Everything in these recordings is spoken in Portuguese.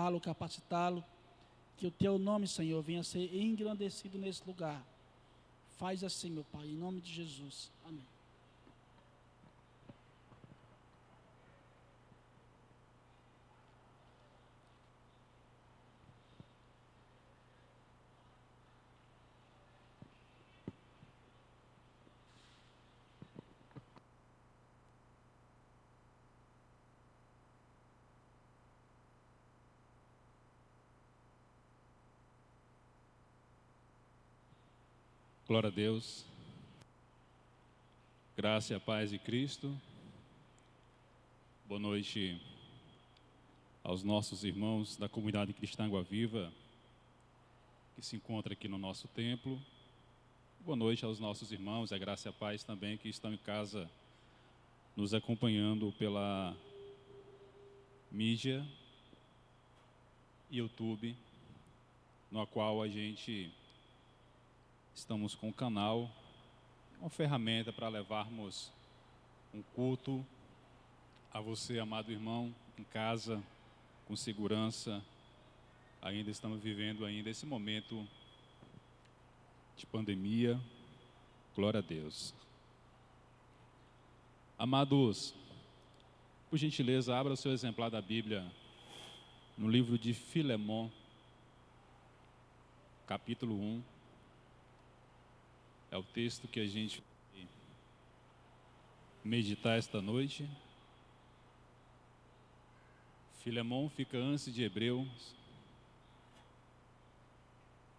levantá-lo, capacitá-lo, que o teu nome, Senhor, venha a ser engrandecido nesse lugar. Faz assim, meu Pai, em nome de Jesus. Amém. Glória a Deus. Graça e a paz de Cristo. Boa noite aos nossos irmãos da comunidade cristã Água Viva que se encontra aqui no nosso templo. Boa noite aos nossos irmãos, a graça e a paz também que estão em casa nos acompanhando pela mídia, YouTube, no qual a gente estamos com o canal, uma ferramenta para levarmos um culto a você, amado irmão, em casa, com segurança. Ainda estamos vivendo ainda esse momento de pandemia. Glória a Deus. Amados, por gentileza, abra o seu exemplar da Bíblia no livro de Filemon, capítulo 1. É o texto que a gente vai meditar esta noite. Filemon fica antes de Hebreus,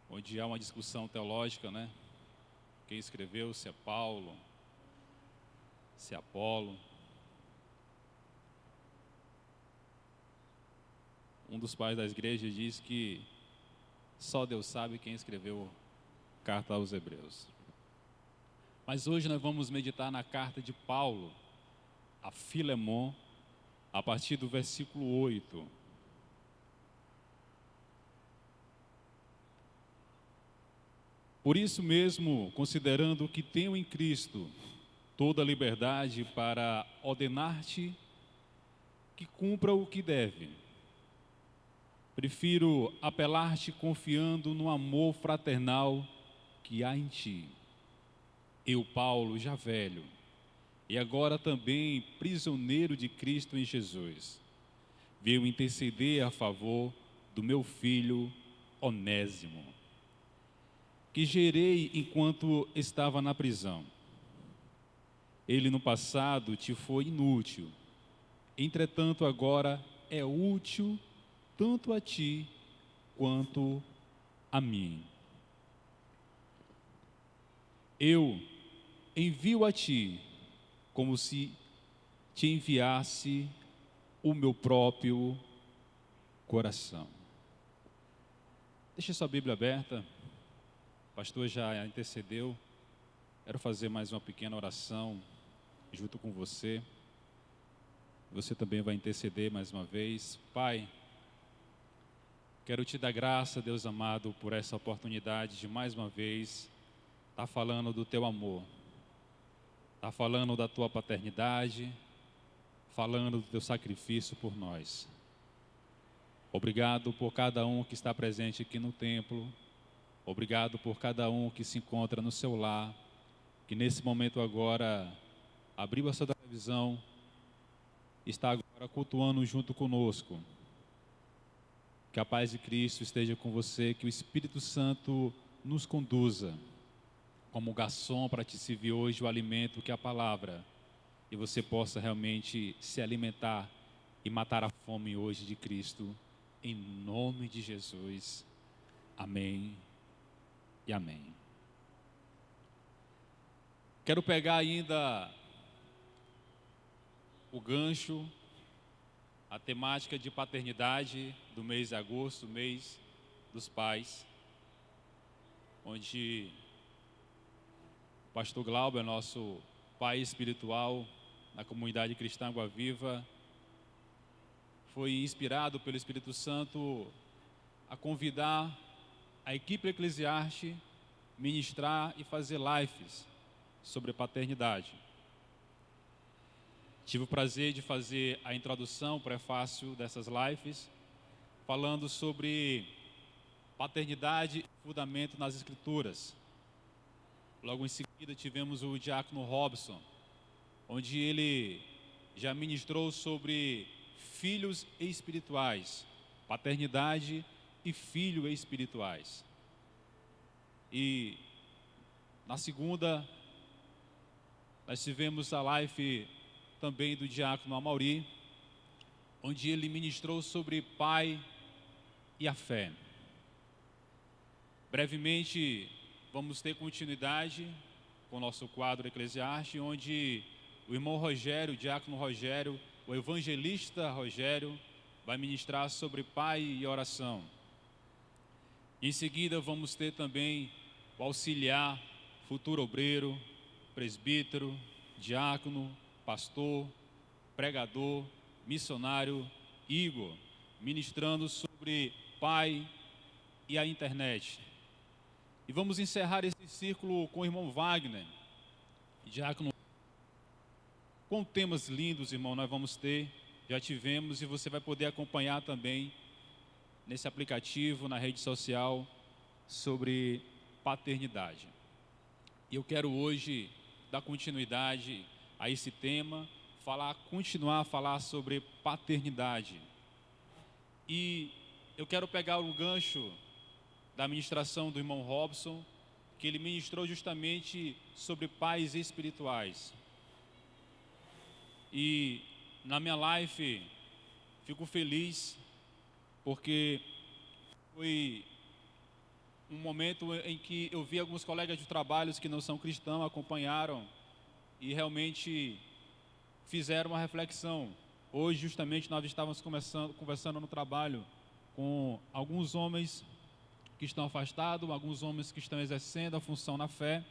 onde há uma discussão teológica, né? Quem escreveu, se é Paulo, se é Apolo. Um dos pais da igreja diz que só Deus sabe quem escreveu a carta aos Hebreus. Mas hoje nós vamos meditar na carta de Paulo a Filemon, a partir do versículo 8. Por isso mesmo, considerando que tenho em Cristo toda a liberdade para ordenar-te que cumpra o que deve, prefiro apelar-te confiando no amor fraternal que há em ti. Eu, Paulo, já velho, e agora também prisioneiro de Cristo em Jesus, veio interceder a favor do meu filho Onésimo, que gerei enquanto estava na prisão. Ele no passado te foi inútil, entretanto agora é útil tanto a ti quanto a mim. Eu envio a ti como se te enviasse o meu próprio coração. Deixe sua Bíblia aberta. O pastor já intercedeu. Quero fazer mais uma pequena oração junto com você. Você também vai interceder mais uma vez. Pai, quero te dar graça, Deus amado, por essa oportunidade de mais uma vez estar falando do teu amor. Está falando da tua paternidade, falando do teu sacrifício por nós. Obrigado por cada um que está presente aqui no templo. Obrigado por cada um que se encontra no seu lar, que nesse momento agora abriu a sua televisão, está agora cultuando junto conosco. Que a paz de Cristo esteja com você, que o Espírito Santo nos conduza como garçom para te servir hoje o alimento que é a palavra, e você possa realmente se alimentar e matar a fome hoje de Cristo, em nome de Jesus. Amém e amém. Quero pegar ainda o gancho, a temática de paternidade do mês de agosto, mês dos pais, onde o pastor Glauber, nosso pai espiritual na comunidade cristã Água Viva, foi inspirado pelo Espírito Santo a convidar a equipe Eclesiaste ministrar e fazer lives sobre paternidade. Tive o prazer de fazer a introdução, o prefácio dessas lives, falando sobre paternidade e fundamento nas Escrituras. Logo em seguida tivemos o diácono Robson, onde ele já ministrou sobre filhos espirituais, paternidade e filhos espirituais. E na segunda, nós tivemos a live também do diácono Amauri, onde ele ministrou sobre pai e a fé. Brevemente, vamos ter continuidade com o nosso quadro Eclesiastes, onde o irmão Rogério, o diácono Rogério, o evangelista Rogério, vai ministrar sobre pai e oração. Em seguida, vamos ter também o auxiliar, futuro obreiro, presbítero, diácono, pastor, pregador, missionário, Igor, ministrando sobre pai e a internet. E vamos encerrar esse círculo com o irmão Wagner, diácono. Com temas lindos, irmão, nós vamos ter, já tivemos, e você vai poder acompanhar também nesse aplicativo, na rede social, sobre paternidade. E eu quero hoje dar continuidade a esse tema, continuar a falar sobre paternidade. E eu quero pegar o gancho da ministração do irmão Robson, que ele ministrou justamente sobre pais espirituais. E na minha live, fico feliz, porque foi um momento em que eu vi alguns colegas de trabalho que não são cristãos, acompanharam e realmente fizeram uma reflexão. Hoje, justamente, nós estávamos conversando no trabalho com alguns homens que estão afastados, alguns homens que estão exercendo a função na fé,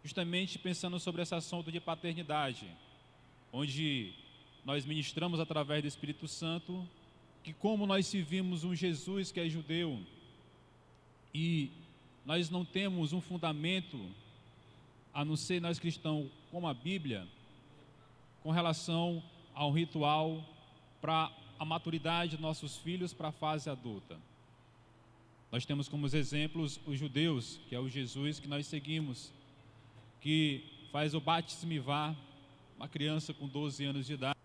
justamente pensando sobre esse assunto de paternidade, onde nós ministramos através do Espírito Santo que como nós servimos um Jesus que é judeu e nós não temos um fundamento, a não ser nós cristãos, como a Bíblia, com relação ao ritual para a maturidade dos nossos filhos para a fase adulta. Nós temos como exemplos os judeus, que é o Jesus que nós seguimos, que faz o Bat Mivá, uma criança com 12 anos de idade,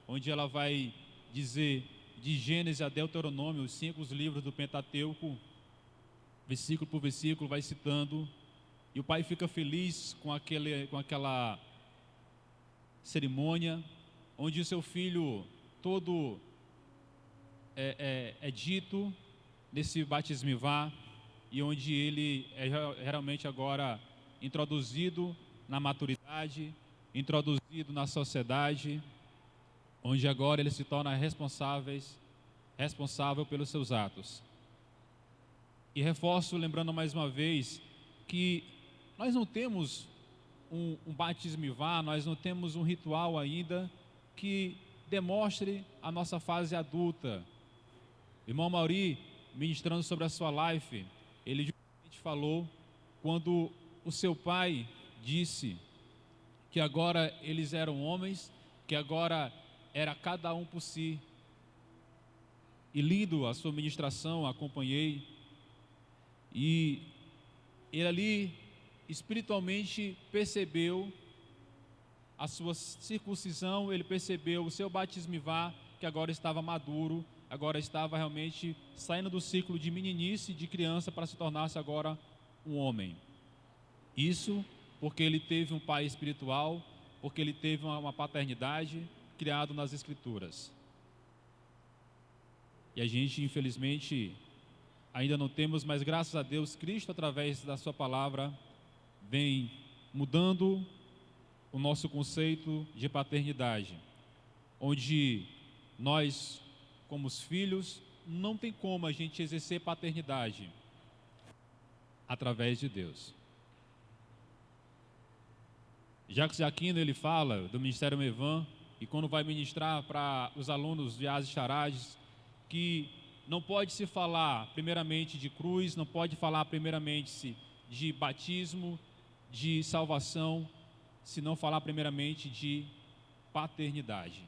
onde ela vai dizer de Gênesis a Deuteronômio, os 5 livros do Pentateuco, versículo por versículo, vai citando, e o pai fica feliz com aquela cerimônia, onde o seu filho todo é dito nesse batismivá, e onde ele é realmente agora introduzido na maturidade, introduzido na sociedade, onde agora ele se torna responsável pelos seus atos. E reforço, lembrando mais uma vez, que nós não temos um batismivá, nós não temos um ritual ainda que demonstre a nossa fase adulta. Irmão Mauri, ministrando sobre a sua life, ele justamente falou quando o seu pai disse que agora eles eram homens, que agora era cada um por si. E lindo a sua ministração, acompanhei, e ele ali espiritualmente percebeu a sua circuncisão, ele percebeu o seu batismivá, que agora estava maduro, agora estava realmente saindo do ciclo de meninice, de criança, para se tornar-se agora um homem. Isso porque ele teve um pai espiritual, porque ele teve uma paternidade criado nas Escrituras. E a gente, infelizmente, ainda não temos, mas graças a Deus, Cristo, através da sua palavra, vem mudando o nosso conceito de paternidade, onde nós, como os filhos, não tem como a gente exercer paternidade através de Deus. Jacques Aquino, ele fala do Ministério Mevan, e quando vai ministrar para os alunos de Ases Charades, que não pode se falar primeiramente de cruz, não pode falar primeiramente de batismo, de salvação, se não falar primeiramente de paternidade.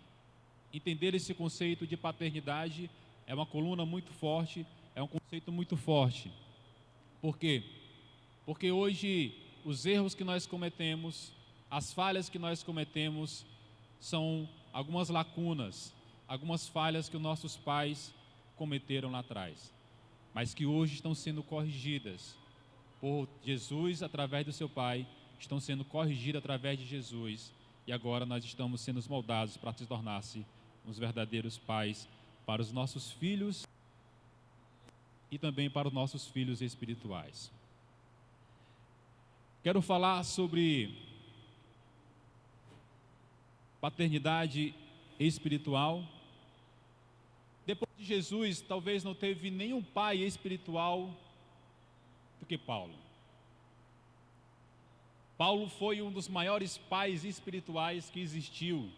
Entender esse conceito de paternidade é uma coluna muito forte, é um conceito muito forte. Por quê? Porque hoje os erros que nós cometemos, as falhas que nós cometemos, são algumas lacunas, algumas falhas que os nossos pais cometeram lá atrás, mas que hoje estão sendo corrigidas por Jesus através do seu Pai, estão sendo corrigidas através de Jesus, e agora nós estamos sendo moldados para se tornar-se uns verdadeiros pais para os nossos filhos e também para os nossos filhos espirituais. Quero falar sobre paternidade espiritual. Depois de Jesus, talvez não teve nenhum pai espiritual do que Paulo. Paulo foi um dos maiores pais espirituais que existiu.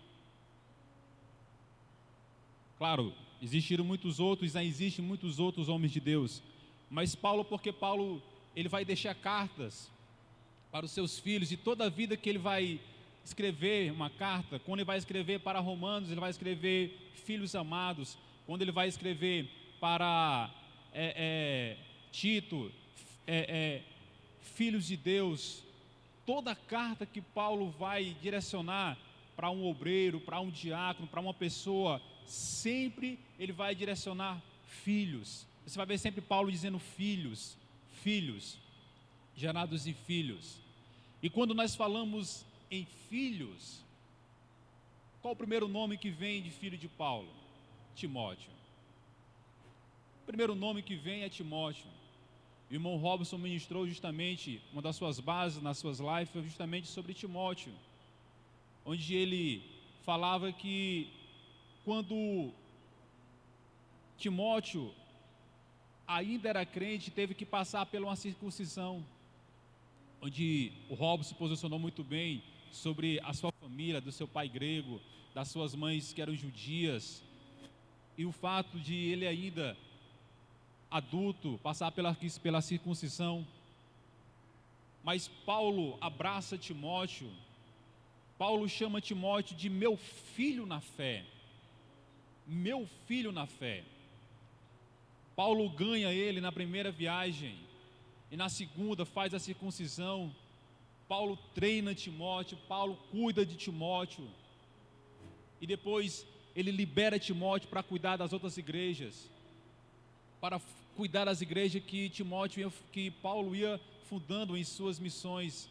Claro, existem muitos outros homens de Deus, mas Paulo, porque Paulo, ele vai deixar cartas para os seus filhos, e toda a vida que ele vai escrever uma carta, quando ele vai escrever para Romanos, ele vai escrever filhos amados, quando ele vai escrever para Tito, filhos de Deus, toda a carta que Paulo vai direcionar para um obreiro, para um diácono, para uma pessoa, sempre ele vai direcionar filhos. Você vai ver sempre Paulo dizendo filhos, filhos, gerados em filhos. E quando nós falamos em filhos, qual o primeiro nome que vem de filho de Paulo? Timóteo. O primeiro nome que vem é Timóteo. O irmão Robson ministrou justamente, uma das suas bases nas suas lives foi justamente sobre Timóteo, onde ele falava que quando Timóteo ainda era crente, teve que passar por uma circuncisão, onde o Robson se posicionou muito bem sobre a sua família, do seu pai grego, das suas mães que eram judias, e o fato de ele ainda adulto passar pela circuncisão. Mas Paulo abraça Timóteo. Paulo chama Timóteo de meu filho na fé. Meu filho na fé. Paulo ganha ele na primeira viagem, e na segunda faz a circuncisão. Paulo treina Timóteo, Paulo cuida de Timóteo, e depois ele libera Timóteo para cuidar das outras igrejas, para cuidar das igrejas que Paulo ia fundando em suas missões.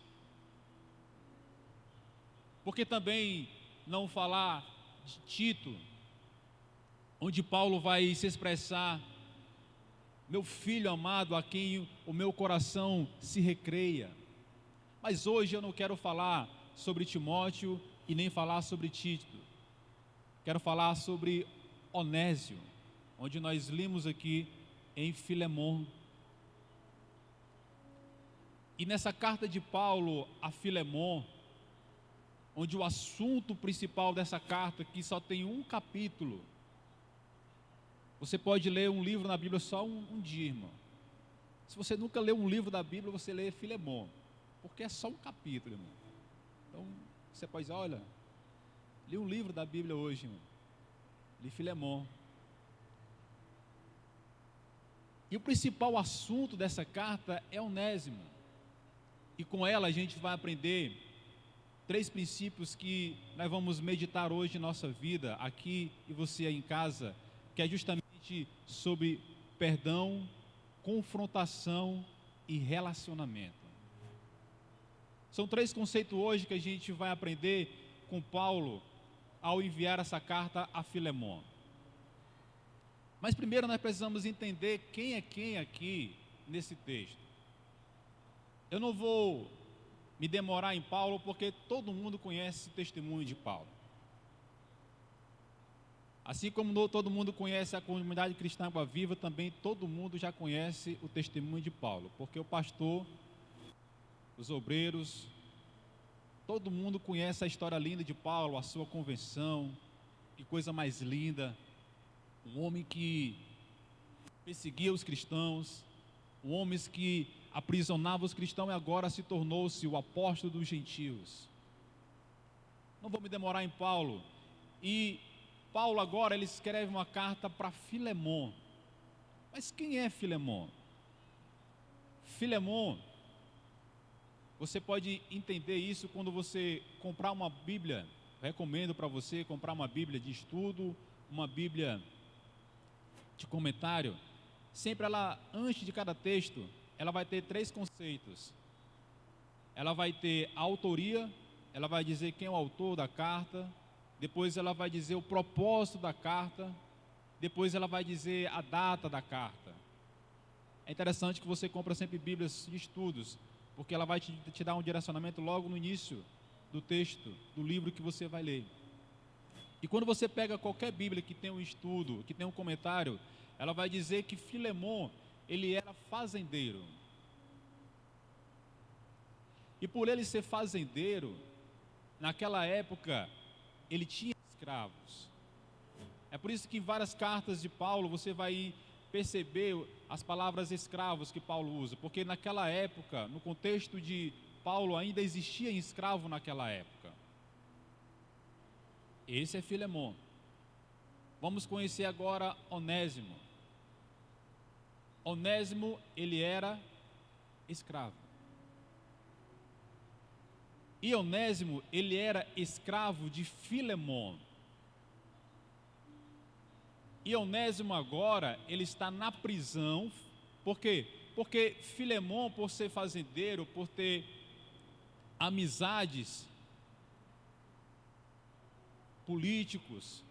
Porque também não falar de Tito, onde Paulo vai se expressar: meu filho amado, a quem o meu coração se recreia. Mas hoje eu não quero falar sobre Timóteo e nem falar sobre Tito. Quero falar sobre Onésio, onde nós lemos aqui em Filemon. E nessa carta de Paulo a Filemon, onde o assunto principal dessa carta, que só tem um capítulo, você pode ler um livro na Bíblia só um dia, irmão. Se você nunca leu um livro da Bíblia, você lê Filemon, porque é só um capítulo, irmão. Então, você pode dizer: olha, li um livro da Bíblia hoje, irmão. Li Filemon. E o principal assunto dessa carta é Onésimo. E com ela a gente vai aprender 3 princípios que nós vamos meditar hoje em nossa vida, aqui e você aí em casa, que é justamente sobre perdão, confrontação e relacionamento. São 3 conceitos hoje que a gente vai aprender com Paulo ao enviar essa carta a Filemon. Mas primeiro nós precisamos entender quem é quem aqui nesse texto. Eu não vou me demorar em Paulo, porque todo mundo conhece o testemunho de Paulo. Assim como todo mundo conhece a comunidade cristã Água Viva, também todo mundo já conhece o testemunho de Paulo, porque o pastor, os obreiros, todo mundo conhece a história linda de Paulo, a sua conversão. Que coisa mais linda, um homem que perseguia os cristãos, um homem que aprisionava os cristãos e agora se tornou-se o apóstolo dos gentios. Não vou me demorar em Paulo. E Paulo agora ele escreve uma carta para Filemon. Mas quem é Filemon? Filemon, você pode entender isso quando você comprar uma Bíblia. Recomendo para você comprar uma Bíblia de estudo, uma Bíblia de comentário. Sempre ela, antes de cada texto, ela vai ter 3 conceitos. Ela vai ter a autoria, ela vai dizer quem é o autor da carta, depois ela vai dizer o propósito da carta, depois ela vai dizer a data da carta. É interessante que você compra sempre Bíblias de estudos, porque ela vai te dar um direcionamento logo no início do texto, do livro que você vai ler. E quando você pega qualquer Bíblia que tem um estudo, que tem um comentário, ela vai dizer que Filemon, ele era fazendeiro. E por ele ser fazendeiro, naquela época, ele tinha escravos. É por isso que em várias cartas de Paulo você vai perceber as palavras escravos que Paulo usa, porque naquela época, no contexto de Paulo, ainda existia escravo naquela época. Esse é Filemon. Vamos conhecer agora Onésimo. Onésimo, ele era escravo. E Onésimo, ele era escravo de Filemon. E Onésimo agora, ele está na prisão. Por quê? Porque Filemon, por ser fazendeiro, por ter amizades políticos,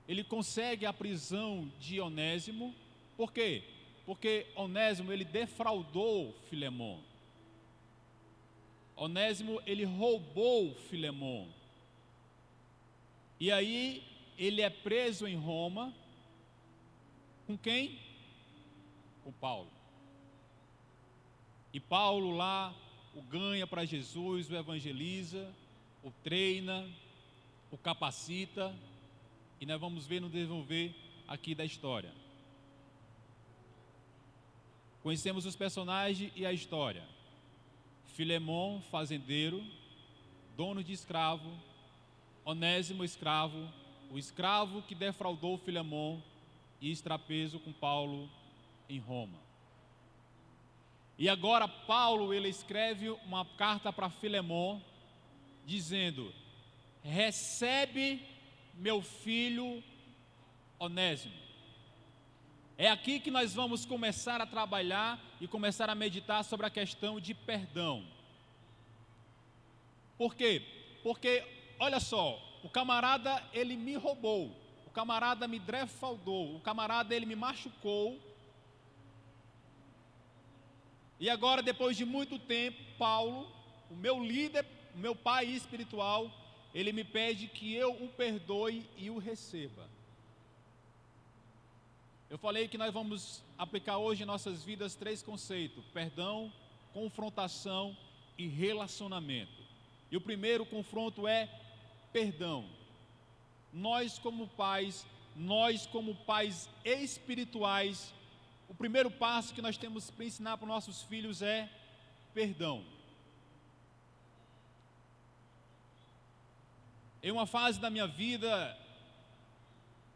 ele consegue a prisão de Onésimo. Por quê? Porque Onésimo, ele defraudou Filemon. Onésimo, ele roubou Filemon. E aí, ele é preso em Roma. Com quem? Com Paulo. E Paulo lá o ganha para Jesus, o evangeliza, o treina, o capacita. E nós vamos ver no desenvolver aqui da história. Conhecemos os personagens e a história. Filemon, fazendeiro, dono de escravo. Onésimo, escravo. O escravo que defraudou Filemon e está preso com Paulo em Roma. E agora Paulo, ele escreve uma carta para Filemon, dizendo: recebe meu filho Onésimo. É aqui que nós vamos começar a trabalhar e começar a meditar sobre a questão de perdão. Por quê? Porque, olha só, o camarada, ele me roubou, o camarada me defraudou, o camarada, ele me machucou. E agora, depois de muito tempo, Paulo, o meu líder, o meu pai espiritual, ele me pede que eu o perdoe e o receba. Eu falei que nós vamos aplicar hoje em nossas vidas 3 conceitos: perdão, confrontação e relacionamento. E o primeiro confronto é perdão. Nós como pais espirituais, o primeiro passo que nós temos para ensinar para os nossos filhos é perdão. Em uma fase da minha vida,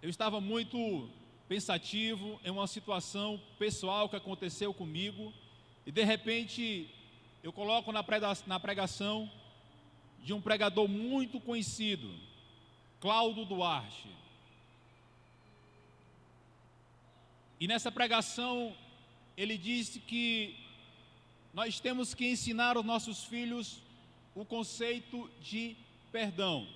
eu estava muito pensativo em uma situação pessoal que aconteceu comigo, e de repente eu coloco na pregação de um pregador muito conhecido, Cláudio Duarte. E nessa pregação ele disse que nós temos que ensinar aos nossos filhos o conceito de perdão.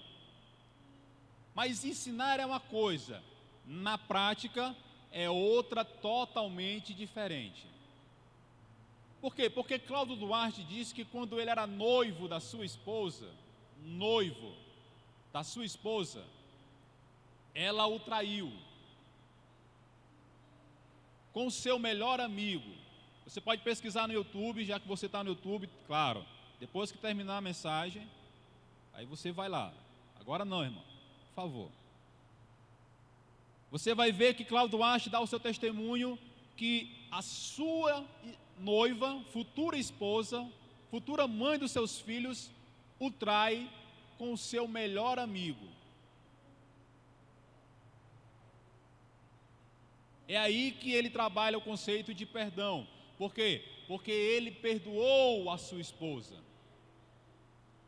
Mas ensinar é uma coisa, na prática é outra totalmente diferente. Por quê? Porque Cláudio Duarte disse que quando ele era noivo da sua esposa, ela o traiu com o seu melhor amigo. Você pode pesquisar no YouTube, já que você está no YouTube, claro, depois que terminar a mensagem, aí você vai lá. Agora não, irmão, por favor. Você vai ver que Cláudio Duarte dá o seu testemunho que a sua noiva, futura esposa, futura mãe dos seus filhos, o trai com o seu melhor amigo. É aí que ele trabalha o conceito de perdão. Por quê? Porque ele perdoou a sua esposa,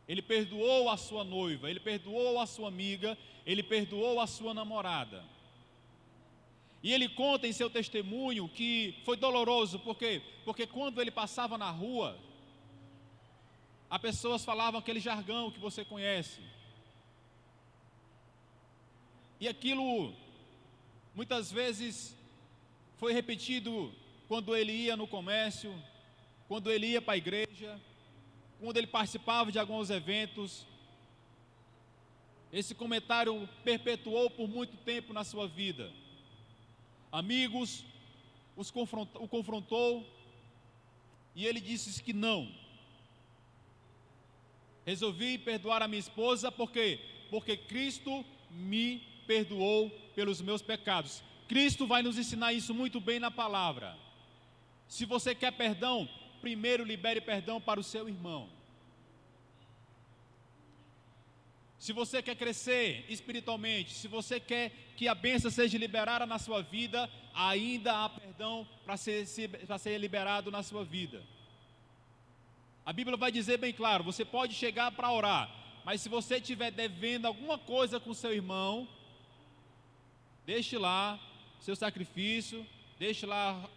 ele perdoou a sua noiva, ele perdoou a sua amiga, ele perdoou a sua namorada. E ele conta em seu testemunho que foi doloroso, por quê? Porque quando ele passava na rua, as pessoas falavam aquele jargão que você conhece. E aquilo, muitas vezes, foi repetido quando ele ia no comércio, quando ele ia para a igreja, quando ele participava de alguns eventos. Esse comentário perpetuou por muito tempo na sua vida. Amigos o confrontou e ele disse que não. Resolvi perdoar a minha esposa, por quê? Porque Cristo me perdoou pelos meus pecados. Cristo vai nos ensinar isso muito bem na palavra. Se você quer perdão, primeiro libere perdão para o seu irmão. Se você quer crescer espiritualmente, se você quer que a bênção seja liberada na sua vida, ainda há perdão para ser liberado na sua vida. A Bíblia vai dizer bem claro, você pode chegar para orar, mas se você estiver devendo alguma coisa com seu irmão, deixe lá seu sacrifício, deixe lá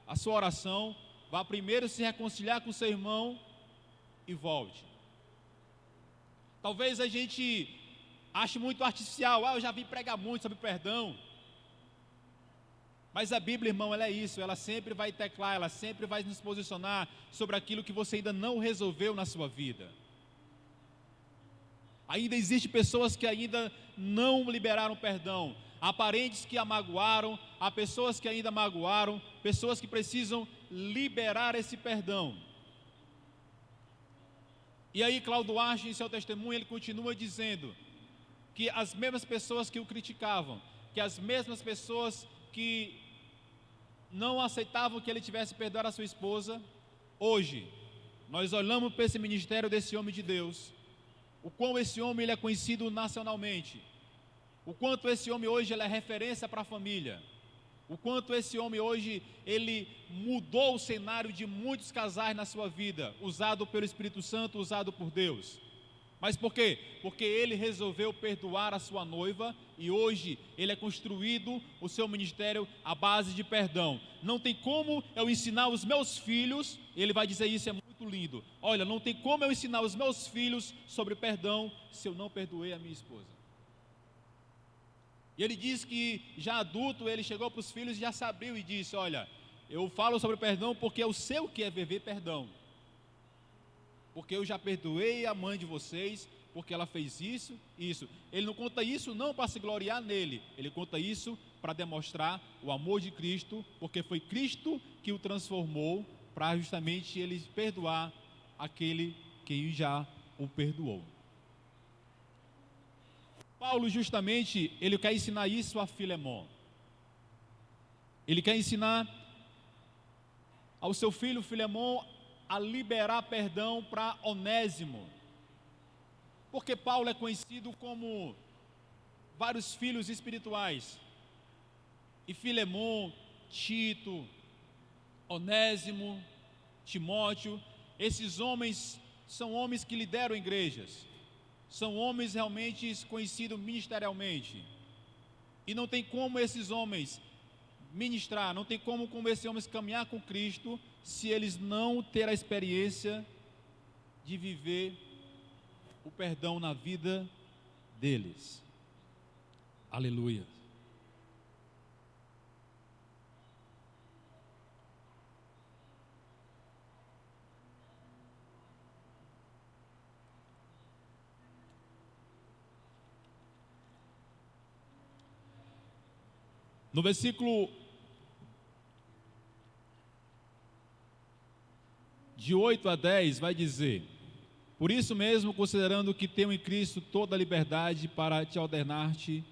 a sua oração, vá primeiro se reconciliar com seu irmão e volte. Talvez a gente ache muito artificial, eu já vi pregar muito sobre perdão. Mas a Bíblia, irmão, ela é isso, ela sempre vai teclar, ela sempre vai nos posicionar sobre aquilo que você ainda não resolveu na sua vida. Ainda existem pessoas que ainda não liberaram perdão, há parentes que a magoaram, há pessoas que ainda magoaram, pessoas que precisam liberar esse perdão. E aí Cláudio Duarte, em seu testemunho, ele continua dizendo que as mesmas pessoas que o criticavam, que as mesmas pessoas que não aceitavam que ele tivesse perdoado a sua esposa, hoje, nós olhamos para esse ministério desse homem de Deus, o quão esse homem ele é conhecido nacionalmente, o quanto esse homem hoje ele é referência para a família, o quanto esse homem hoje, ele mudou o cenário de muitos casais na sua vida, usado pelo Espírito Santo, usado por Deus. Mas por quê? Porque ele resolveu perdoar a sua noiva e hoje ele é construído o seu ministério à base de perdão. Não tem como eu ensinar os meus filhos, ele vai dizer isso, é muito lindo. Olha, não tem como eu ensinar os meus filhos sobre perdão se eu não perdoei a minha esposa. E ele diz que já adulto, ele chegou para os filhos e já sabia e disse, olha, eu falo sobre perdão porque eu sei o que é viver perdão. Porque eu já perdoei a mãe de vocês, porque ela fez isso, isso. Ele não conta isso não para se gloriar nele, ele conta isso para demonstrar o amor de Cristo, porque foi Cristo que o transformou para justamente ele perdoar aquele que já o perdoou. Paulo justamente, ele quer ensinar isso a Filemon. Ele quer ensinar ao seu filho Filemon a liberar perdão para Onésimo. Porque Paulo é conhecido como vários filhos espirituais. E Filemon, Tito, Onésimo, Timóteo, esses homens são homens que lideram igrejas. São homens realmente conhecidos ministerialmente. E não tem como esses homens ministrar, não tem como esses homens caminhar com Cristo se eles não terem a experiência de viver o perdão na vida deles. Aleluia. No versículo de 8 a 10 vai dizer: por isso mesmo, considerando que tenho em Cristo toda a liberdade para te ordenar-te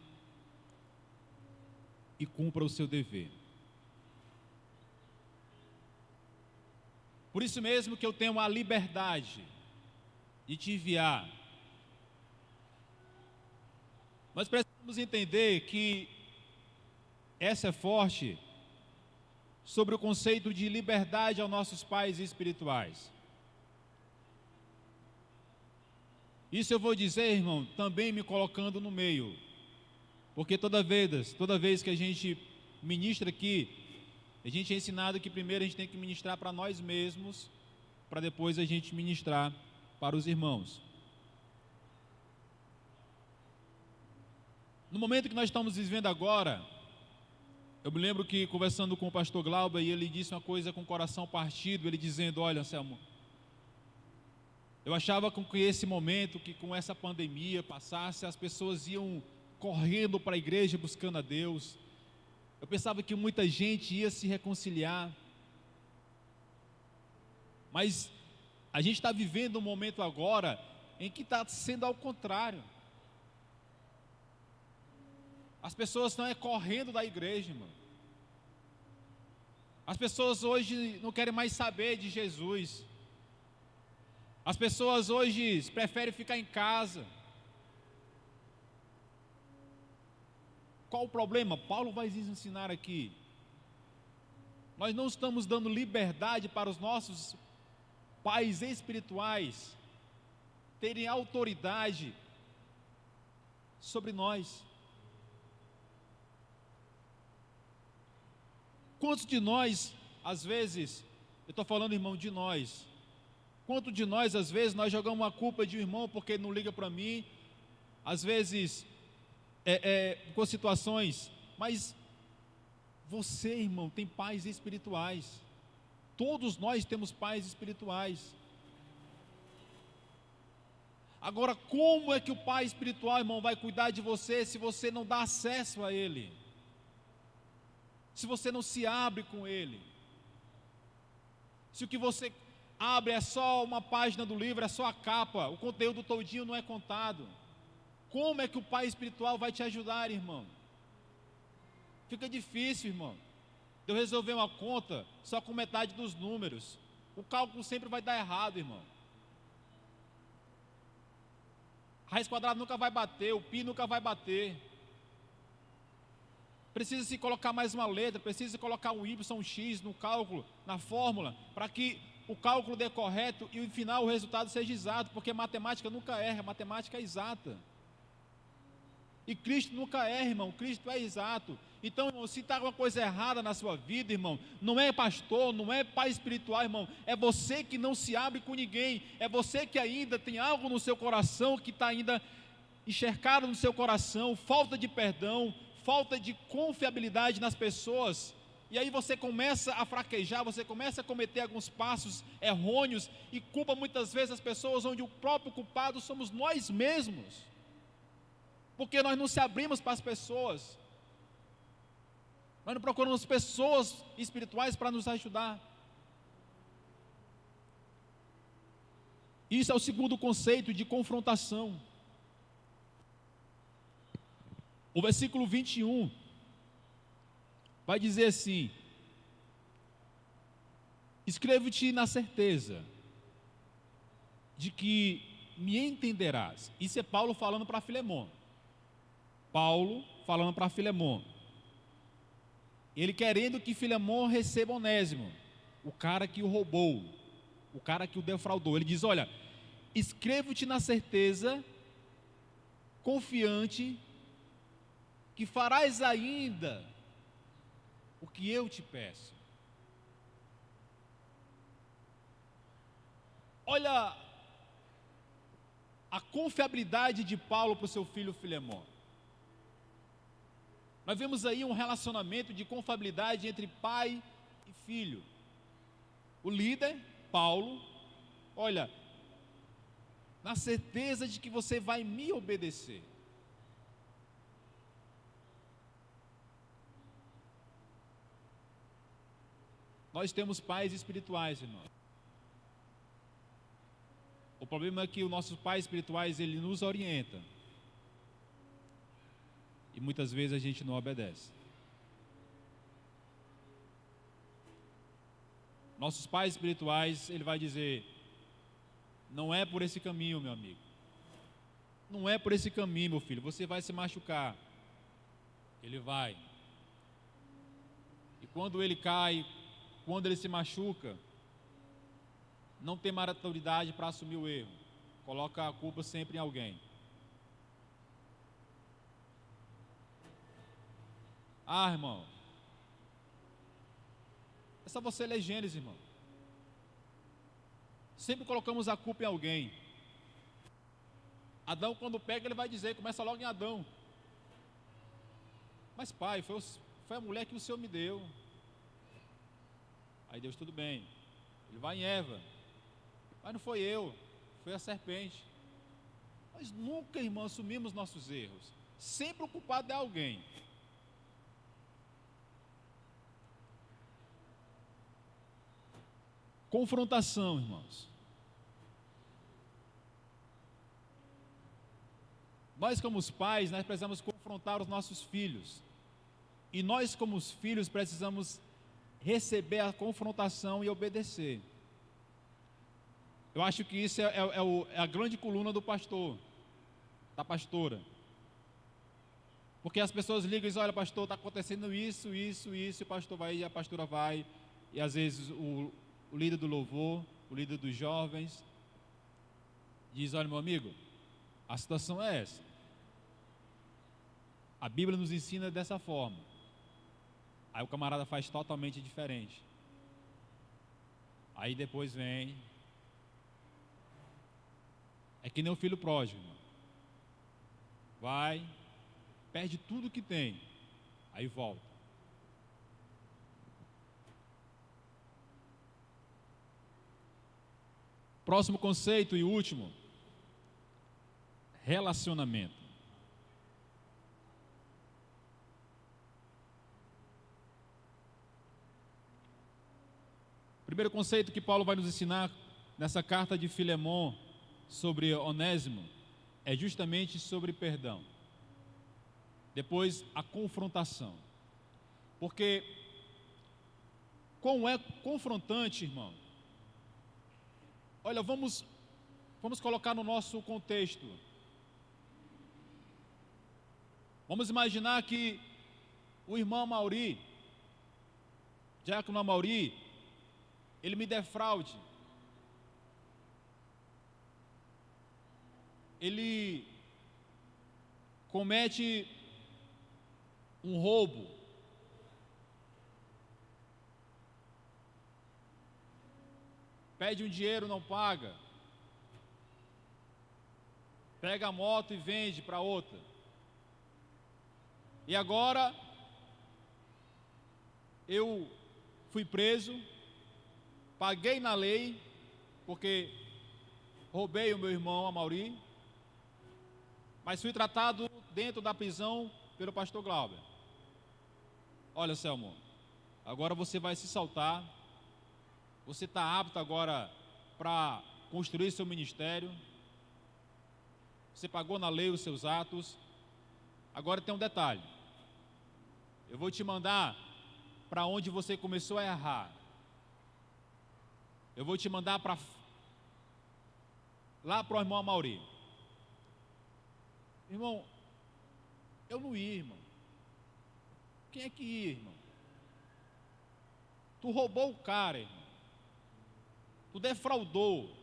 e cumpra o seu dever. Por isso mesmo que eu tenho a liberdade de te enviar. Nós precisamos entender que essa é forte, sobre o conceito de liberdade aos nossos pais espirituais. Isso eu vou dizer, irmão, também me colocando no meio, porque toda vez que a gente ministra aqui, a gente é ensinado que primeiro a gente tem que ministrar para nós mesmos, para depois a gente ministrar para os irmãos. No momento que nós estamos vivendo agora, eu me lembro que conversando com o pastor Glauber, e ele disse uma coisa com o coração partido, ele dizendo: olha, Anselmo, eu achava que esse momento, que com essa pandemia passasse, as pessoas iam correndo para a igreja buscando a Deus. Eu pensava que muita gente ia se reconciliar. Mas a gente está vivendo um momento agora em que está sendo ao contrário. As pessoas estão correndo da igreja, irmão. As pessoas hoje não querem mais saber de Jesus. As pessoas hoje preferem ficar em casa. Qual o problema? Paulo vai nos ensinar aqui. Nós não estamos dando liberdade para os nossos pais espirituais terem autoridade sobre nós. Quantos de nós, às vezes, eu estou falando, irmão, de nós, quanto de nós, às vezes, nós jogamos uma culpa de um irmão porque não liga para mim, às vezes, com situações, mas você, irmão, tem pais espirituais, todos nós temos pais espirituais. Agora, como é que o pai espiritual, irmão, vai cuidar de você se você não dá acesso a ele? Se você não se abre com ele? Se o que você abre é só uma página do livro, é só a capa, o conteúdo todinho não é contado, como é que o pai espiritual vai te ajudar, irmão? Fica difícil, irmão, de eu resolver uma conta só com metade dos números. O cálculo sempre vai dar errado, irmão. A raiz quadrada nunca vai bater, o pi nunca vai bater. Precisa se colocar mais uma letra, precisa se colocar um y, um x no cálculo, na fórmula, para que o cálculo dê correto e no final o resultado seja exato, porque matemática nunca erra, matemática é exata. E Cristo nunca erra, irmão, Cristo é exato. Então, irmão, se está alguma coisa errada na sua vida, irmão, não é pastor, não é pai espiritual, irmão, é você que não se abre com ninguém, é você que ainda tem algo no seu coração, que está ainda encharcado no seu coração, falta de perdão, falta de confiabilidade nas pessoas, e aí você começa a fraquejar, você começa a cometer alguns passos errôneos, e culpa muitas vezes as pessoas, onde o próprio culpado somos nós mesmos, porque nós não se abrimos para as pessoas, nós não procuramos pessoas espirituais para nos ajudar. Isso é o segundo conceito de confrontação. O versículo 21 vai dizer assim: escrevo-te na certeza de que me entenderás. Isso é Paulo falando para Filemon. Paulo falando para Filemon. Ele querendo que Filemon receba Onésimo, o cara que o roubou, o cara que o defraudou. Ele diz: olha, escrevo-te na certeza, confiante, que farás ainda o que eu te peço. Olha a confiabilidade de Paulo para o seu filho Filemon. Nós vemos aí um relacionamento de confiabilidade entre pai e filho. O líder, Paulo, olha, na certeza de que você vai me obedecer. Nós temos pais espirituais, irmão. O problema é que os nossos pais espirituais, eles nos orientam. E muitas vezes a gente não obedece. Nossos pais espirituais, ele vai dizer: não é por esse caminho, meu amigo. Não é por esse caminho, meu filho. Você vai se machucar. Ele vai. E quando ele cai, quando ele se machuca, não tem maturidade para assumir o erro. Coloca a culpa sempre em alguém. Ah, irmão, é só você ler Gênesis, irmão. Sempre colocamos a culpa em alguém. Adão, quando pega, ele vai dizer, começa logo em Adão. Mas pai, foi a mulher que o Senhor me deu. Aí Deus, tudo bem. Ele vai em Eva. Mas não foi eu, foi a serpente. Nós nunca, irmão, assumimos nossos erros. Sempre o culpado é alguém. Confrontação, irmãos. Nós, como os pais, nós precisamos confrontar os nossos filhos. E nós, como os filhos, precisamos receber a confrontação e obedecer. Eu acho que isso é a grande coluna do pastor, da pastora. Porque as pessoas ligam e dizem, olha, pastor, está acontecendo isso, isso, isso, e o pastor vai e a pastora vai. E às vezes o líder do louvor, o líder dos jovens, diz, olha, meu amigo, a situação é essa. A Bíblia nos ensina dessa forma. Aí o camarada faz totalmente diferente. Aí depois vem. É que nem o filho pródigo, irmão. Vai, perde tudo que tem, aí volta. Próximo conceito e último: relacionamento. Primeiro conceito que Paulo vai nos ensinar nessa carta de Filemon sobre Onésimo é justamente sobre perdão. Depois, a confrontação. Porque como é confrontante, irmão. Olha, vamos colocar no nosso contexto. Vamos imaginar que o irmão Amauri, diácono Amauri, ele me defraude. Ele comete um roubo. Pede um dinheiro, não paga. Pega a moto e vende para outra. E agora eu fui preso, paguei na lei, porque roubei o meu irmão Amauri, mas fui tratado dentro da prisão pelo pastor Glauber. Olha, Selmo, agora você vai se saltar, você está apto agora para construir seu ministério, você pagou na lei os seus atos. Agora tem um detalhe, eu vou te mandar para onde você começou a errar. Eu vou te mandar lá para o irmão Amauri. Irmão, eu não ia, irmão. Quem é que ia, irmão? Tu roubou o cara, irmão. Tu defraudou.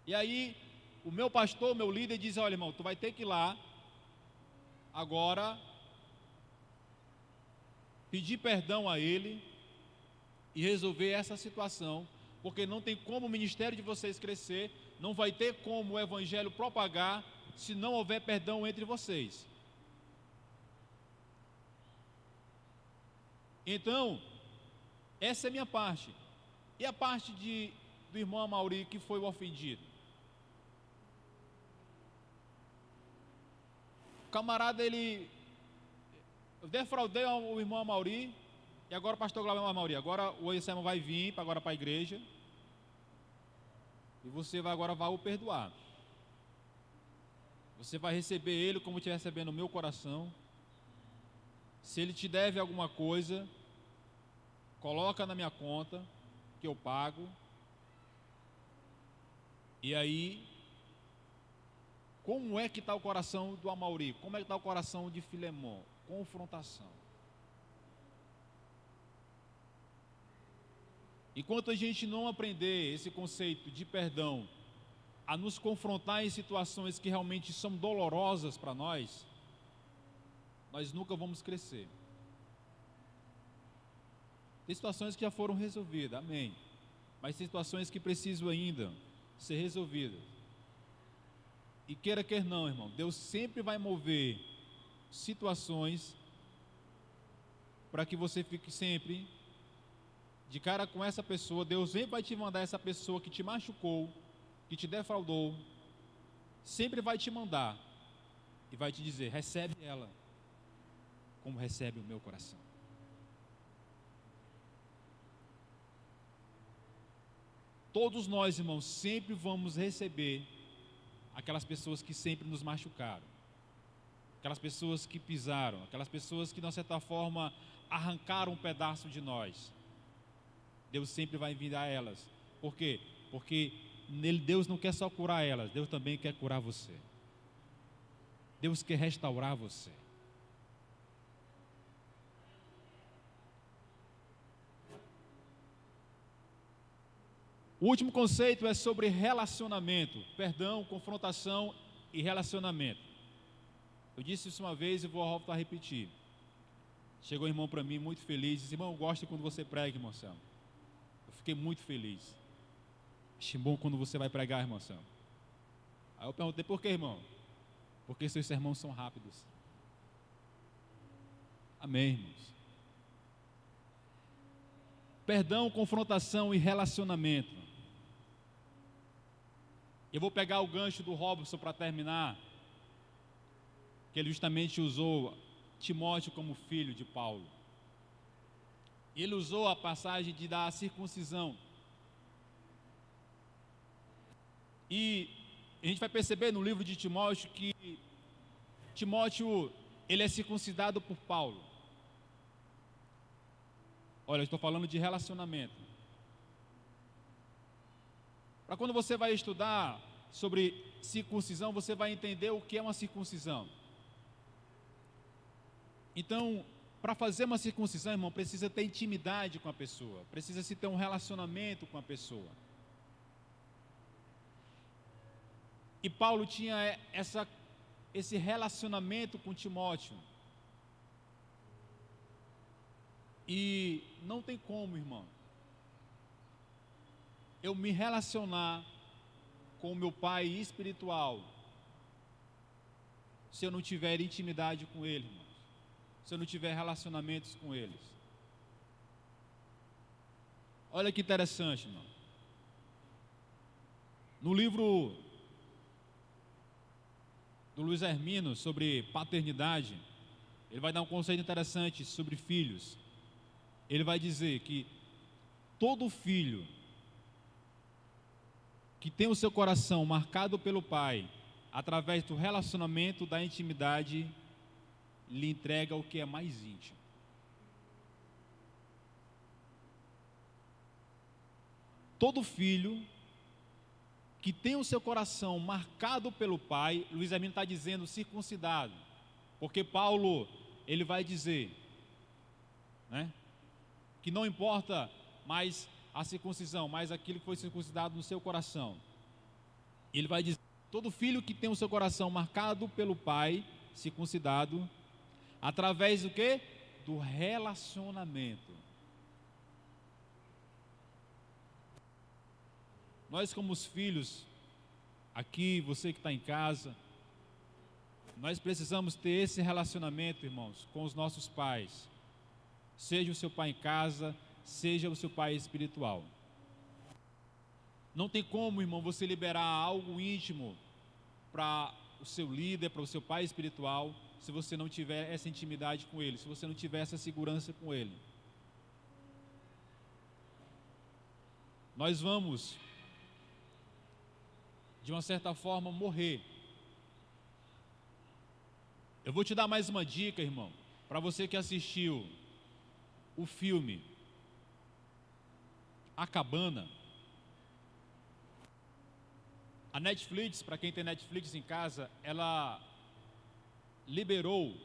E aí, o meu pastor, meu líder, diz, olha, irmão, tu vai ter que ir lá, agora, pedir perdão a ele e resolver essa situação, porque não tem como o ministério de vocês crescer, não vai ter como o evangelho propagar, se não houver perdão entre vocês. Então, essa é a minha parte. E a parte do irmão Amauri, que foi o ofendido? O camarada, eu defraudei o irmão Amauri, e agora o pastor Glauber Amauri, agora o Anselmo vai vir agora para a igreja, e você agora vai o perdoar. Você vai receber ele como estiver recebendo o meu coração. Se ele te deve alguma coisa, coloca na minha conta, que eu pago. E aí, como é que está o coração do Amauri? Como é que está o coração de Filemon? Confrontação. Enquanto a gente não aprender esse conceito de perdão, a nos confrontar em situações que realmente são dolorosas para nós nunca vamos crescer. Tem situações que já foram resolvidas, amém. Mas tem situações que precisam ainda ser resolvidas. E queira não, irmão, Deus sempre vai mover situações para que você fique sempre de cara com essa pessoa. Deus sempre vai te mandar essa pessoa que te machucou, que te defraudou, sempre vai te mandar e vai te dizer: recebe ela como recebe o meu coração. Todos nós, irmãos, sempre vamos receber aquelas pessoas que sempre nos machucaram, aquelas pessoas que pisaram, aquelas pessoas que de uma certa forma arrancaram um pedaço de nós. Deus sempre vai enviar elas. Por quê? Porque Deus não quer só curar elas, Deus também quer curar você. Deus quer restaurar você. O último conceito é sobre relacionamento, perdão, confrontação e relacionamento. Eu disse isso uma vez e vou voltar a repetir. Chegou um irmão para mim muito feliz, disse: irmão, eu gosto quando você prega, irmão Samuel. Eu fiquei muito feliz. Achei bom quando você vai pregar, irmão Samuel. Aí eu perguntei: por que, irmão? Porque seus sermões são rápidos. Amém, irmãos. Perdão, confrontação e relacionamento. Eu vou pegar o gancho do Robson para terminar, que ele justamente usou Timóteo como filho de Paulo. Ele usou a passagem da circuncisão. E a gente vai perceber no livro de Timóteo que Timóteo, ele é circuncidado por Paulo. Olha, eu estou falando de relacionamento. Para quando você vai estudar sobre circuncisão, você vai entender o que é uma circuncisão. Então, para fazer uma circuncisão, irmão, precisa ter intimidade com a pessoa, precisa se ter um relacionamento com a pessoa. E Paulo tinha esse relacionamento com Timóteo. E não tem como, irmão, eu me relacionar com o meu pai espiritual se eu não tiver intimidade com ele, irmão, se eu não tiver relacionamentos com eles. Olha que interessante, irmão. No livro do Luiz Hermino sobre paternidade, ele vai dar um conceito interessante sobre filhos. Ele vai dizer que todo filho que tem o seu coração marcado pelo pai, através do relacionamento, da intimidade, lhe entrega o que é mais íntimo. Todo filho que tem o seu coração marcado pelo pai, Luiz Hermino está dizendo circuncidado, porque Paulo, ele vai dizer, né, que não importa mais a circuncisão, mas aquilo que foi circuncidado no seu coração. Ele vai dizer: todo filho que tem o seu coração marcado pelo pai, circuncidado, através do quê? Do relacionamento. Nós como os filhos, aqui, você que está em casa, nós precisamos ter esse relacionamento, irmãos, com os nossos pais. Seja o seu pai em casa, seja o seu pai espiritual. Não tem como, irmão, você liberar algo íntimo para o seu líder, para o seu pai espiritual, se você não tiver essa intimidade com ele, se você não tiver essa segurança com ele. Nós vamos, de uma certa forma, morrer. Eu vou te dar mais uma dica, irmão, para você que assistiu o filme A Cabana. A Netflix, para quem tem Netflix em casa, ela liberou,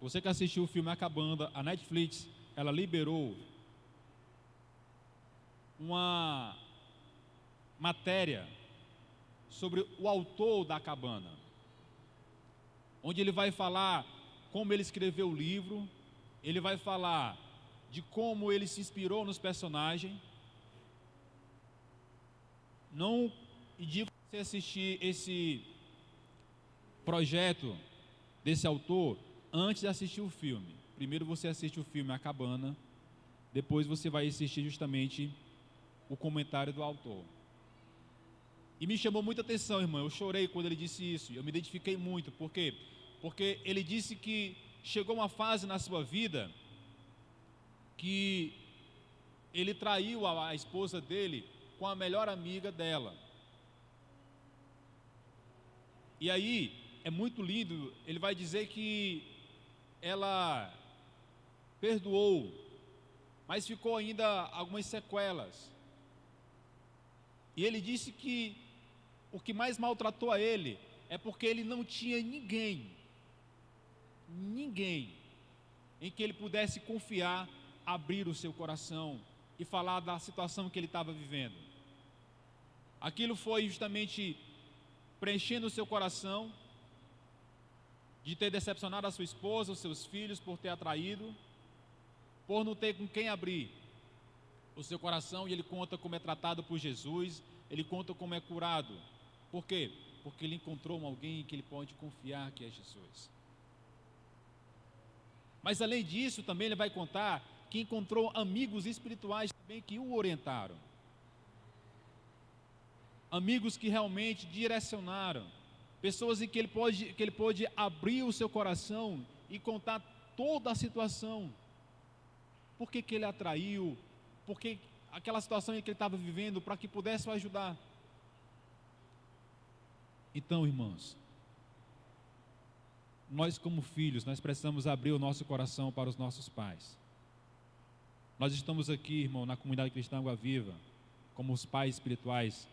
você que assistiu o filme A Cabana, a Netflix, ela liberou uma matéria sobre o autor da cabana, onde ele vai falar como ele escreveu o livro, ele vai falar de como ele se inspirou nos personagens. Não indico você assistir esse projeto desse autor antes de assistir o filme. Primeiro você assiste o filme A Cabana, depois você vai assistir justamente o comentário do autor. E me chamou muita atenção, irmão, eu chorei quando ele disse isso, eu me identifiquei muito. Por quê? Porque ele disse que chegou uma fase na sua vida que ele traiu a esposa dele com a melhor amiga dela. E aí, é muito lindo, ele vai dizer que ela perdoou, mas ficou ainda algumas sequelas. E ele disse que o que mais maltratou a ele é porque ele não tinha ninguém em que ele pudesse confiar, abrir o seu coração e falar da situação que ele estava vivendo. Aquilo foi justamente preenchendo o seu coração, de ter decepcionado a sua esposa, os seus filhos, por ter atraído, por não ter com quem abrir o seu coração. E ele conta como é tratado por Jesus, ele conta como é curado. Por quê? Porque ele encontrou alguém em que ele pode confiar, que é Jesus. Mas além disso, também ele vai contar que encontrou amigos espirituais também que o orientaram. Amigos que realmente direcionaram. Pessoas em que ele pôde abrir o seu coração e contar toda a situação. Por que ele atraiu? Por que aquela situação em que ele estava vivendo, para que pudesse o ajudar. Então, irmãos, nós como filhos, nós precisamos abrir o nosso coração para os nossos pais. Nós estamos aqui, irmão, na comunidade cristã Água Viva, como os pais espirituais.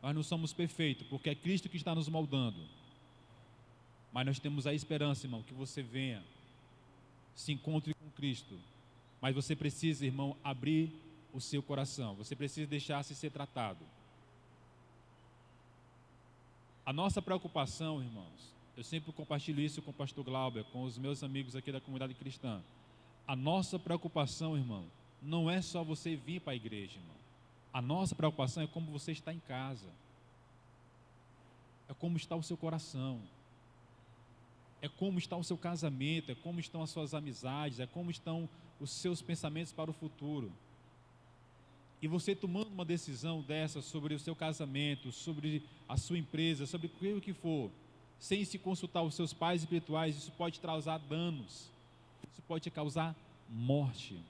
Nós não somos perfeitos, porque é Cristo que está nos moldando. Mas nós temos a esperança, irmão, que você venha, se encontre com Cristo. Mas você precisa, irmão, abrir o seu coração. Você precisa deixar-se ser tratado. A nossa preocupação, irmãos, eu sempre compartilho isso com o pastor Glauber, com os meus amigos aqui da comunidade cristã. A nossa preocupação, irmão, não é só você vir para a igreja, irmão. A nossa preocupação é como você está em casa. É como está o seu coração. É como está o seu casamento, é como estão as suas amizades, é como estão os seus pensamentos para o futuro. E você tomando uma decisão dessa sobre o seu casamento, sobre a sua empresa, sobre o que for, sem se consultar os seus pais espirituais, isso pode causar danos, isso pode causar morte.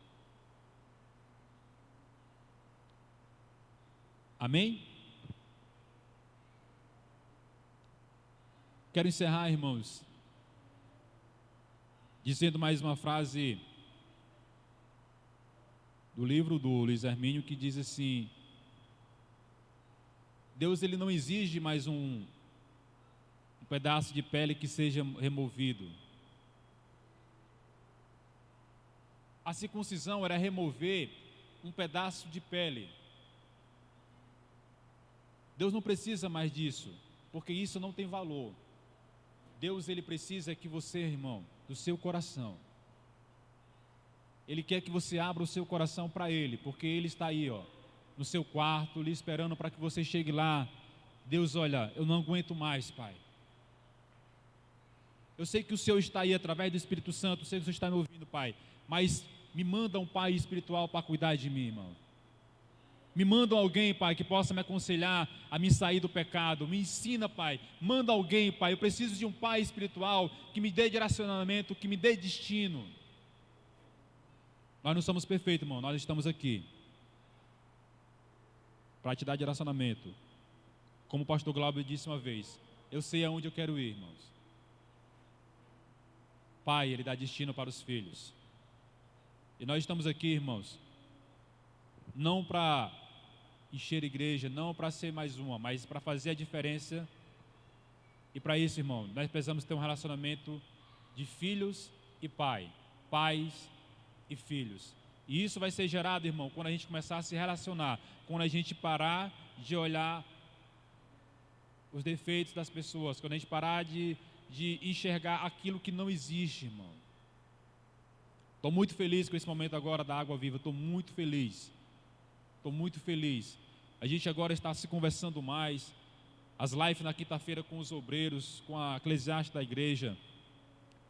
Amém? Quero encerrar, irmãos, dizendo mais uma frase do livro do Luiz Hermínio, que diz assim: Deus, ele não exige mais um pedaço de pele que seja removido. A circuncisão era remover um pedaço de pele. Deus não precisa mais disso, porque isso não tem valor. Deus, ele precisa que você, irmão, do seu coração, Ele quer que você abra o seu coração para Ele, porque Ele está aí, ó, no seu quarto, lhe esperando para que você chegue lá. Deus, olha, eu não aguento mais, Pai. Eu sei que o Senhor está aí através do Espírito Santo, eu sei que o Senhor está me ouvindo, Pai, mas me manda um Pai espiritual para cuidar de mim, irmão. Me manda alguém, Pai, que possa me aconselhar a me sair do pecado. Me ensina, Pai. Manda alguém, Pai. Eu preciso de um Pai espiritual que me dê direcionamento, que me dê destino. Nós não somos perfeitos, irmão. Nós estamos aqui para te dar direcionamento. Como o pastor Glauber disse uma vez, eu sei aonde eu quero ir, irmãos. Pai, Ele dá destino para os filhos. E nós estamos aqui, irmãos, não para encher a igreja, não para ser mais uma, mas para fazer a diferença. E para isso, irmão, nós precisamos ter um relacionamento de filhos e pai, pais e filhos. E isso vai ser gerado, irmão, quando a gente começar a se relacionar, quando a gente parar de olhar os defeitos das pessoas, quando a gente parar de enxergar aquilo que não existe, irmão. Estou muito feliz com esse momento agora da Água Viva, estou muito feliz. Estou muito feliz. A gente agora está se conversando mais. As lives na quinta-feira com os obreiros, com a eclesiástica da igreja.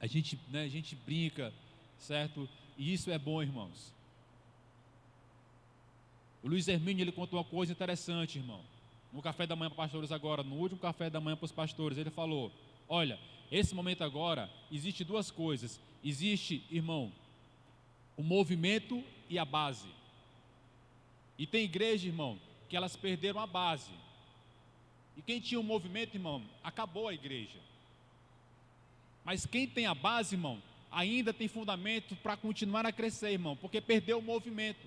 A gente brinca, certo? E isso é bom, irmãos. O Luiz Hermínio, ele contou uma coisa interessante, irmão. No café da manhã para os pastores agora, no último café da manhã para os pastores, ele falou: olha, esse momento agora, existe duas coisas. Existe, irmão, o movimento e a base. E tem igreja, irmão, que elas perderam a base. E quem tinha o movimento, irmão, acabou a igreja. Mas quem tem a base, irmão, ainda tem fundamento para continuar a crescer, irmão, porque perdeu o movimento.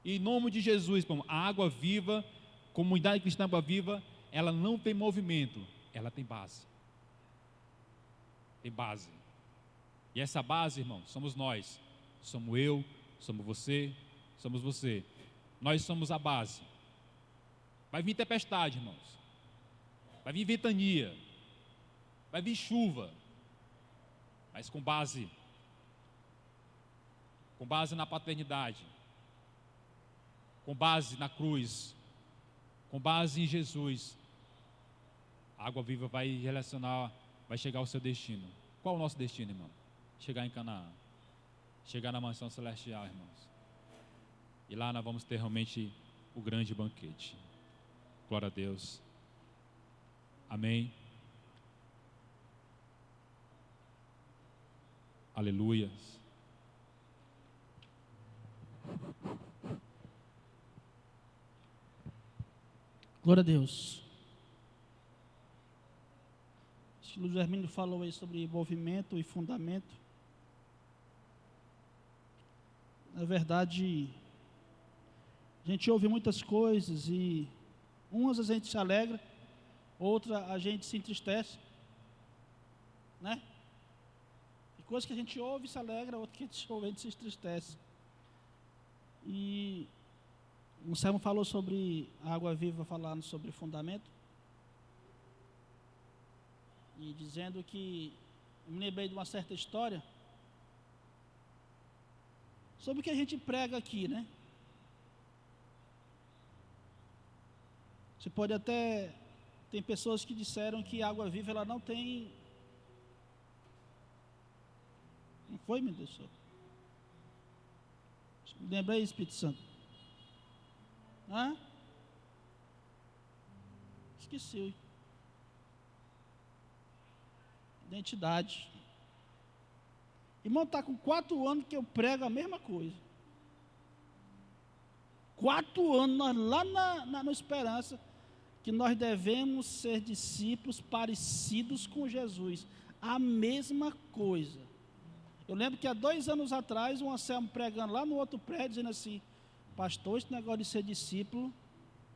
E em nome de Jesus, irmão, a Água Viva, comunidade cristã Água Viva, ela não tem movimento, ela tem base. Tem base. E essa base, irmão, somos nós. Somos eu, somos você, somos você. Nós somos a base. Vai vir tempestade, irmãos. Vai vir ventania. Vai vir chuva. Mas com base. Com base na paternidade. Com base na cruz. Com base em Jesus. A Água Viva vai relacionar, vai chegar ao seu destino. Qual o nosso destino, irmão? Chegar em Canaã. Chegar na mansão celestial, irmãos. E lá nós vamos ter realmente o grande banquete. Glória a Deus. Amém. Aleluia. Glória a Deus. O Luiz Hermínio falou aí sobre movimento e fundamento. Na verdade, a gente ouve muitas coisas e umas a gente se alegra, outra a gente se entristece, né? E coisas que a gente ouve e se alegra, outra que a gente ouve e a gente se entristece. E o Sermão falou sobre a Água Viva, falando sobre fundamento. E dizendo que, eu me lembrei de uma certa história, sobre o que a gente prega aqui, né? Você pode até, tem pessoas que disseram que a Água Viva ela não tem, não foi, meu Deus do céu? Me lembrei, Espírito Santo. Hã? Esqueci. Identidade. Irmão, está com 4 anos que eu prego a mesma coisa. 4 anos, nós lá na Esperança, que nós devemos ser discípulos parecidos com Jesus. A mesma coisa. Eu lembro que há 2 anos atrás, um Anselmo pregando lá no outro prédio, dizendo assim: pastor, esse negócio de ser discípulo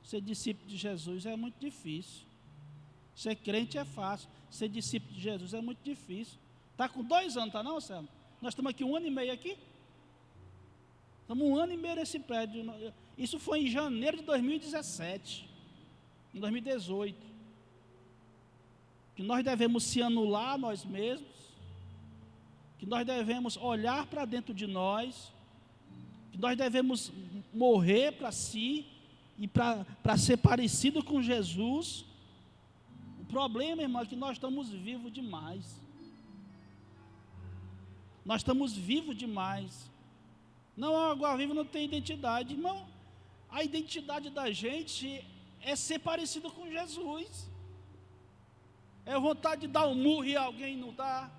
de Jesus é muito difícil. Ser crente é fácil, ser discípulo de Jesus é muito difícil. Está com 2 anos, tá não, Anselmo? Nós estamos aqui 1 ano e meio aqui. Estamos 1 ano e meio nesse prédio. Isso foi em janeiro de 2017. Em 2018. Que nós devemos se anular a nós mesmos. Que nós devemos olhar para dentro de nós. Que nós devemos morrer para si. E para ser parecido com Jesus. O problema, irmão, é que nós estamos vivos demais. Nós estamos vivos demais. Não, a Água Viva não tem identidade. Irmão, a identidade da gente é ser parecido com Jesus. É vontade de dar um murro e alguém não dá.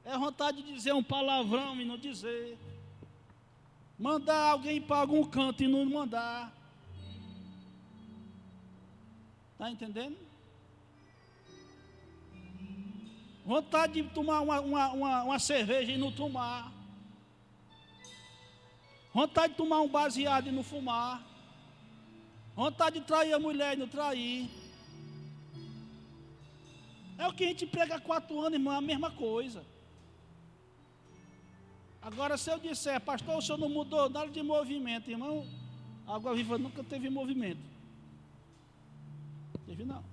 É vontade de dizer um palavrão e não dizer. Mandar alguém para algum canto e não mandar. Está entendendo? Vontade de tomar uma cerveja e não tomar. Vontade de tomar um baseado e não fumar. Vontade de trair a mulher e não trair. É o que a gente prega há 4 anos, irmão, é a mesma coisa. Agora, se eu disser, pastor, o senhor não mudou nada de movimento, irmão, a Água Viva nunca teve movimento. Teve não.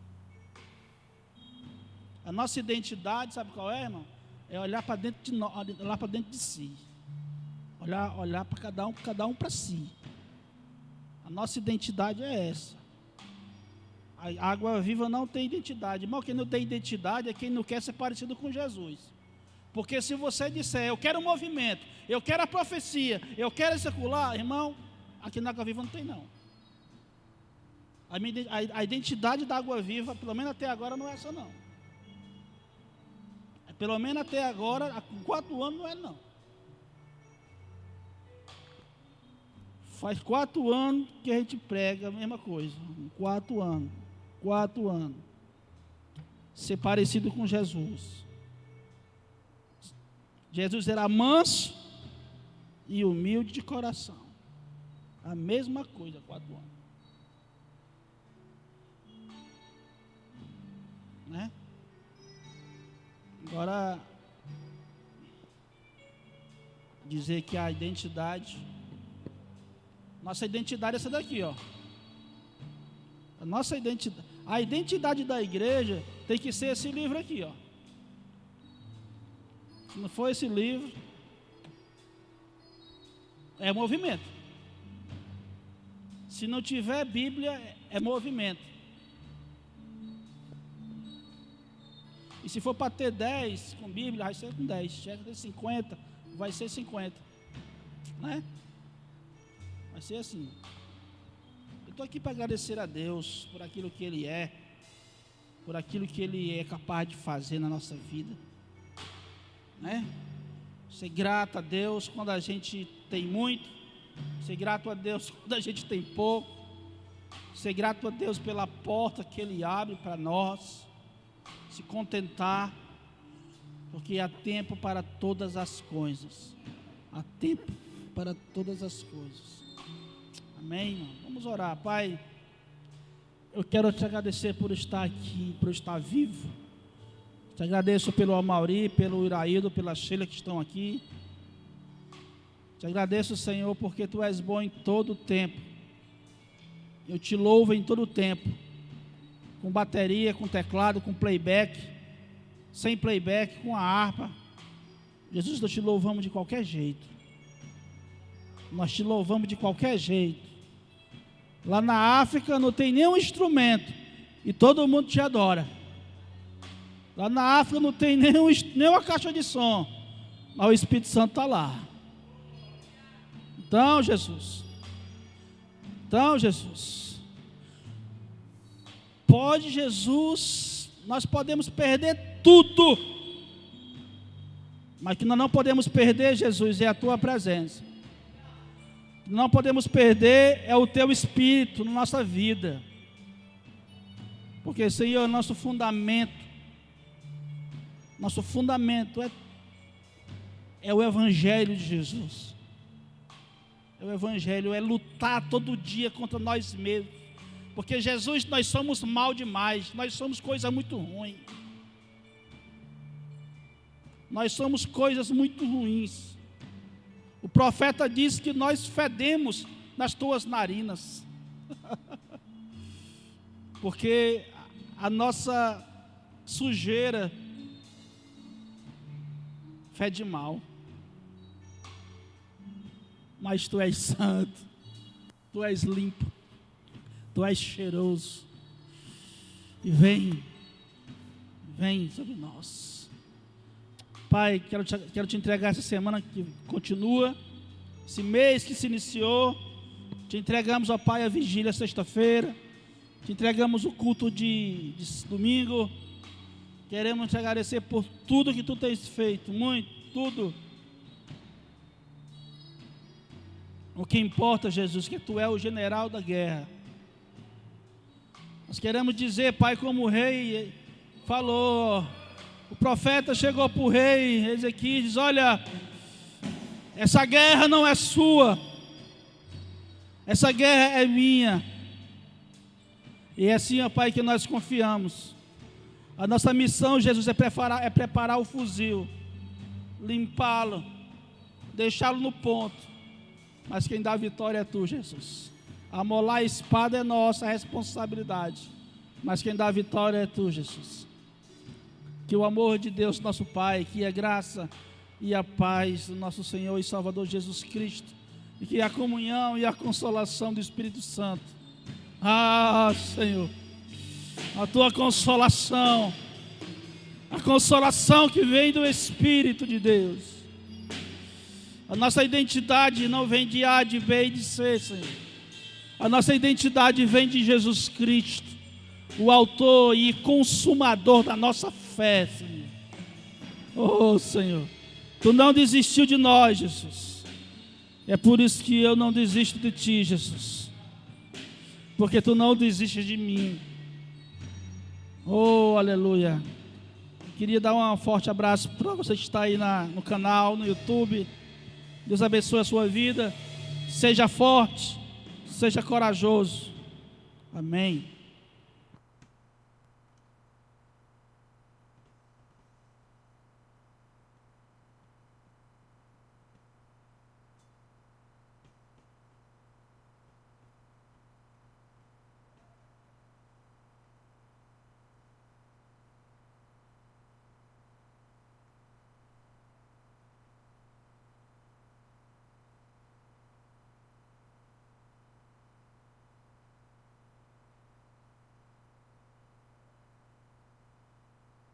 A nossa identidade, sabe qual é, irmão? É olhar para dentro de nós, olhar para dentro de si. Olhar para cada um para si. A nossa identidade é essa. A Água Viva não tem identidade. Irmão, quem não tem identidade é quem não quer ser parecido com Jesus. Porque se você disser, eu quero movimento, eu quero a profecia, eu quero secular, irmão, aqui na Água Viva não tem não. A identidade da Água Viva, pelo menos até agora, não é essa não. Pelo menos até agora, há 4 anos não é não. Faz 4 anos que a gente prega a mesma coisa. 4 anos. 4 anos. Ser parecido com Jesus. Jesus era manso e humilde de coração. A mesma coisa, 4 anos. Né? Agora, dizer que a identidade, nossa identidade é essa daqui, ó. A identidade da igreja tem que ser esse livro aqui, ó. Se não for esse livro, é movimento. Se não tiver Bíblia, é movimento. E se for para ter 10 com Bíblia, vai ser com 10. Se tiver 50, vai ser 50. Né? Vai ser assim. Eu estou aqui para agradecer a Deus por aquilo que Ele é, por aquilo que Ele é capaz de fazer na nossa vida. Né? Ser grato a Deus quando a gente tem muito. Ser grato a Deus quando a gente tem pouco. Ser grato a Deus pela porta que Ele abre para nós. Se contentar, porque há tempo para todas as coisas. Há tempo para todas as coisas. Amém, irmão? Vamos orar. Pai, eu quero te agradecer por estar aqui, por estar vivo. Te agradeço pelo Amauri, pelo Iraído, pela Sheila que estão aqui. Te agradeço, Senhor, porque Tu és bom em todo o tempo. Eu te louvo em todo o tempo. Com bateria, com teclado, com playback, sem playback, com a harpa. Jesus, nós te louvamos de qualquer jeito. Nós te louvamos de qualquer jeito. Lá na África não tem nenhum instrumento e todo mundo te adora. Lá na África não tem nenhuma caixa de som, mas o Espírito Santo está lá. Então, Jesus, pode, Jesus, nós podemos perder tudo, mas que nós não podemos perder, Jesus, é a Tua presença. Não podemos perder é o Teu Espírito na nossa vida, porque, Senhor, nosso fundamento é o Evangelho de Jesus. É o Evangelho, é lutar todo dia contra nós mesmos. Porque Jesus, nós somos mal demais, nós somos coisa muito ruim. Nós somos coisas muito ruins. O profeta diz que nós fedemos nas tuas narinas. Porque a nossa sujeira fede mal. Mas Tu és santo, Tu és limpo, Tu és cheiroso. E vem sobre nós. Pai, quero te entregar essa semana que continua, esse mês que se iniciou. Te entregamos, ó Pai, a vigília sexta-feira. Te entregamos o culto de domingo. Queremos te agradecer por tudo que Tu tens feito, muito, tudo. O que importa, Jesus, é que Tu é o general da guerra. Nós queremos dizer, Pai, como o rei falou, o profeta chegou para o rei Ezequias e diz: olha, essa guerra não é sua, essa guerra é minha. E é assim, ó Pai, que nós confiamos. A nossa missão, Jesus, é preparar o fuzil, limpá-lo, deixá-lo no ponto. Mas quem dá a vitória é tu, Jesus. Amolar a espada é nossa responsabilidade. Mas quem dá a vitória é tu, Jesus. Que o amor de Deus, nosso Pai, que a graça e a paz do nosso Senhor e Salvador Jesus Cristo, e que a comunhão e a consolação do Espírito Santo, Senhor, a tua consolação, a consolação que vem do Espírito de Deus. A nossa identidade não vem de A, de B e de C, Senhor. A nossa identidade vem de Jesus Cristo, o autor e consumador da nossa fé, Senhor. Oh, Senhor, tu não desistiu de nós, Jesus. É por isso que eu não desisto de ti, Jesus. Porque tu não desistes de mim. Oh, aleluia. Queria dar um forte abraço para você que está aí no canal, no YouTube. Deus abençoe a sua vida. Seja forte, seja corajoso. Amém.